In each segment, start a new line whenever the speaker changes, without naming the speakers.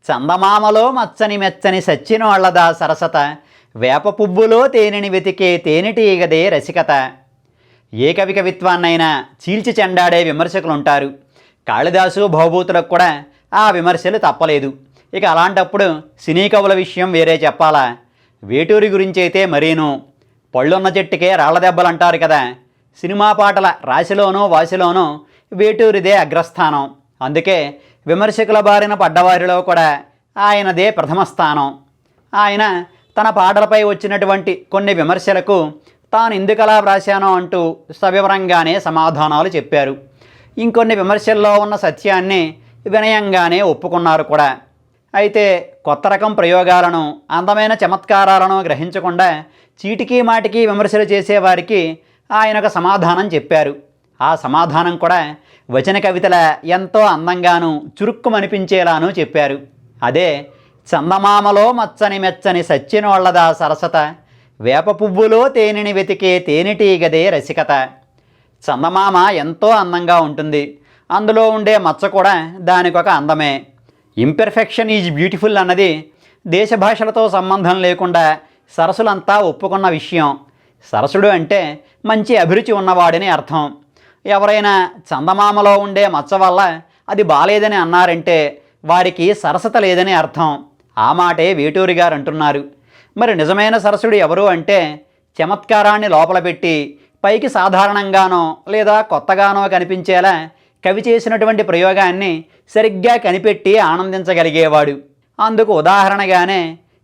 చందమామలో మచ్చని మెచ్చని సచ్చినోళ్లదా సరసత, వేప పువ్వులో తేనెని వెతికే తేనెటీగదే రసికత. ఏ కవి కవిత్వాన్నైనా చీల్చి చెండాడే విమర్శకులుంటారు. కాళిదాసు భవభూతులకు కూడా ఆ విమర్శలు తప్పలేదు. ఇక అలాంటప్పుడు సినీ కవుల విషయం వేరే చెప్పాలా? వేటూరి గురించి అయితే మరీను. పళ్ళున్న చెట్టుకే రాళ్ల దెబ్బలంటారు కదా. సినిమా పాటల రాశిలోనూ వాసిలోనూ వేటూరిదే అగ్రస్థానం. అందుకే విమర్శకుల బారిన పడ్డవారిలో కూడా ఆయనదే ప్రథమ స్థానం. ఆయన తన పాటలపై వచ్చినటువంటి కొన్ని విమర్శలకు తాను ఎందుకలా వ్రాశానో అంటూ సవివరంగానే సమాధానాలు చెప్పారు. ఇంకొన్ని విమర్శల్లో ఉన్న సత్యాన్ని వినయంగానే ఒప్పుకున్నారు కూడా. అయితే కొత్త రకం ప్రయోగాలను, అందమైన చమత్కారాలను గ్రహించకుండా చీటికీ మాటికి విమర్శలు చేసేవారికి ఆయనకు సమాధానం చెప్పారు. ఆ సమాధానం కూడా వచన కవితల ఎంతో అందంగాను చురుక్కుమనిపించేలానూ చెప్పారు. అదే చందమామలో మచ్చని మెచ్చని సచ్చినోళ్లదా సరసత, వేప పువ్వులో తేనెని వెతికే తేనెటీగదే రసికత. చందమామ ఎంతో అందంగా ఉంటుంది. అందులో ఉండే మచ్చ కూడా దానికొక అందమే. ఇంపెర్ఫెక్షన్ ఈజ్ బ్యూటిఫుల్ అన్నది దేశ భాషలతో సంబంధం లేకుండా సరసులంతా ఒప్పుకున్న విషయం. సరసుడు అంటే మంచి అభిరుచి ఉన్నవాడని అర్థం. ఎవరైనా చందమామలో ఉండే మచ్చ వల్ల అది బాలేదని అన్నారంటే వారికి సరసత లేదని అర్థం. ఆ మాటే వేటూరి గారు అంటున్నారు. మరి నిజమైన సరసుడు ఎవరు అంటే చమత్కారాన్ని లోపల పెట్టి పైకి సాధారణంగానో లేదా కొత్తగానో కనిపించేలా కవి చేసినటువంటి ప్రయోగాన్ని సరిగ్గా కనిపెట్టి ఆనందించగలిగేవాడు. అందుకు ఉదాహరణగానే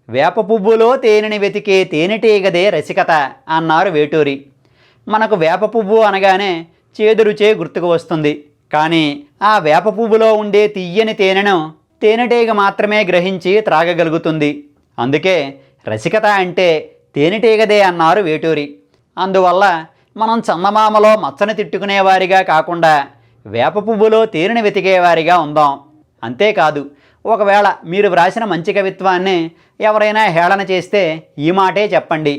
వేప పువ్వులో తేనెని వెతికే తేనెటీగదే రసికత అన్నారు వేటూరి. మనకు వేప పువ్వు అనగానే చేదురుచే గుర్తుకు వస్తుంది. కానీ ఆ వేప పువ్వులో ఉండే తియ్యని తేనెను తేనెటీగ మాత్రమే గ్రహించి త్రాగగలుగుతుంది. అందుకే రసికత అంటే తేనెటీగదే అన్నారు వేటూరి. అందువల్ల మనం చందమామలో మచ్చని తిట్టుకునేవారిగా కాకుండా వేప పువ్వులో తేనెని వెతికేవారిగా ఉందాం. అంతేకాదు, ఒకవేళ మీరు వ్రాసిన మంచి కవిత్వాన్ని ఎవరైనా హేళన చేస్తే ఈ మాటే చెప్పండి.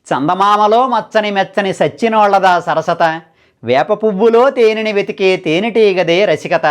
చందమామలో మచ్చని మెచ్చని సచ్చినోళ్లదా సరసత, వేప పువ్వులో తేనెని వెతికే తేనెటీగదే రసికత.